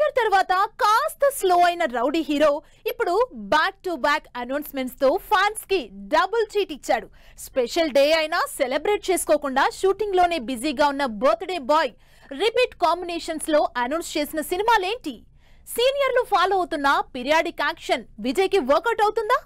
ఎన్టీఆర్ తర్వాత కాస్త స్లో అయిన రౌడీ హీరో ఇప్పుడు బ్యాక్ టు బ్యాక్ అనౌన్స్మెంట్స్ తో ఫ్యాన్స్ కి డబుల్ చీట్ ఇచ్చాడు. స్పెషల్ డే అయినా సెలబ్రేట్ చేసుకోకుండా షూటింగ్ లోనే బిజీగా ఉన్న బర్త్డే బాయ్ రిపీట్ కాంబినేషన్స్ లో అనౌన్స్ చేసిన సినిమాలేంటి? సీనియర్లు ఫాలో అవుతున్న పీరియాడిక్ యాక్షన్ విజయ్ కి వర్కౌట్ అవుతుందా?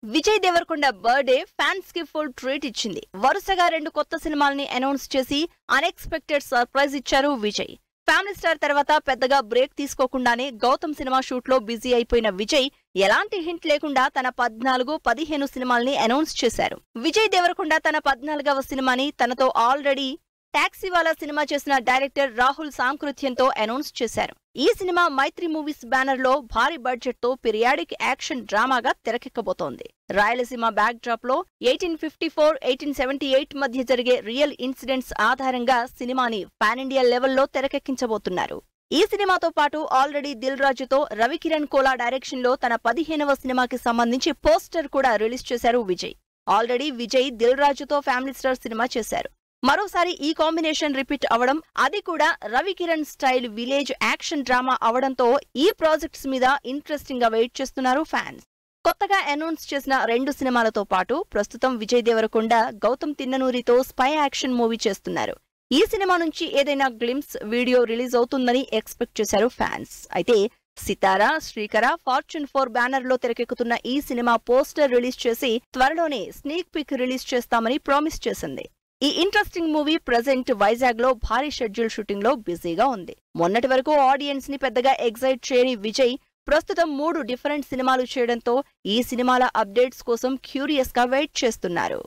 విజయ్ దేవరకొండ బర్త్డే ఫ్యాన్స్ కి ఫుల్ ట్రీట్ ఇచ్చింది. వరుసగా 2 కొత్త సినిమాల్ని అనౌన్స్ చేసి అన్ఎక్స్పెక్టెడ్ సర్ప్రైజ్ ఇచ్చారు విజయ్. ఫ్యామిలీ స్టార్ తర్వాత పెద్దగా బ్రేక్ తీసుకోకుండానే గౌతమ్ సినిమా షూట్ లో బిజీ అయిపోయిన విజయ్ ఎలాంటి హింట్ లేకుండా తన 14, 15 సినిమాల్ని అనౌన్స్ చేశారు. విజయ్ దేవరకొండ తన 14వ సినిమాని తనతో ఆల్రెడీ టాక్సీవాలా సినిమా చేసిన డైరెక్టర్ రాహుల్ సాంకృత్యంతో అనౌన్స్ చేశారు. ఈ సినిమా మైత్రి మూవీస్ బ్యానర్ లో భారీ బడ్జెట్ తో పీరియాడిక్ యాక్షన్ డ్రామాగా తెరకెక్కబోతోంది. రాయలసీమ బ్యాక్ డ్రాప్ లో 1854, 1878 మధ్య జరిగే రియల్ ఇన్సిడెంట్స్ ఆధారంగా సినిమాని పాన్ ఇండియా లెవెల్లో తెరకెక్కించబోతున్నారు. ఈ సినిమాతో పాటు ఆల్రెడీ దిల్ రాజుతో రవికిరణ్ కోలా డైరెక్షన్ లో తన 15వ సినిమాకి సంబంధించి పోస్టర్ కూడా రిలీజ్ చేశారు విజయ్. ఆల్రెడీ విజయ్ దిల్ రాజుతో ఫ్యామిలీ స్టార్ సినిమా చేశారు. మరోసారి ఈ కాంబినేషన్ రిపీట్ అవడం, అది కూడా Ravikiran style village action drama అవడంతో ఈ ప్రాజెక్ట్స్ మీద ఇంట్రెస్టింగ్ గా వెయిట్ చేస్తున్నారు ఫ్యాన్స్. కొత్తగా అనౌన్స్ చేసిన 2 సినిమాలతో పాటు ప్రస్తుతం విజయ్ దేవరకొండ గౌతమ్ తిన్ననూరితో స్పై యాక్షన్ మూవీ చేస్తున్నారు. ఈ సినిమా నుంచి ఏదైనా గ్లిమ్స్ వీడియో రిలీజ్ అవుతుందని ఎక్స్పెక్ట్ చేశారు ఫ్యాన్స్. అయితే సితారా, శ్రీకర, ఫార్చ్యూన్ 4 బ్యానర్ లో తెరకెక్కుతున్న ఈ సినిమా పోస్టర్ రిలీజ్ చేసి త్వరలోనే స్నీక్ పిక్ రిలీజ్ చేస్తామని ప్రామిస్ చేసింది. ఈ ఇంట్రెస్టింగ్ మూవీ ప్రెజెంట్ వైజాగ్ లో భారీ షెడ్యూల్ షూటింగ్ లో బిజీగా ఉంది. మొన్నటి వరకు ఆడియన్స్ ని పెద్దగా ఎగ్జైట్ చేయని విజయ్ ప్రస్తుతం 3 డిఫరెంట్ సినిమాలు చేయడంతో ఈ సినిమాల అప్డేట్స్ కోసం క్యూరియస్ గా వెయిట్ చేస్తున్నారు.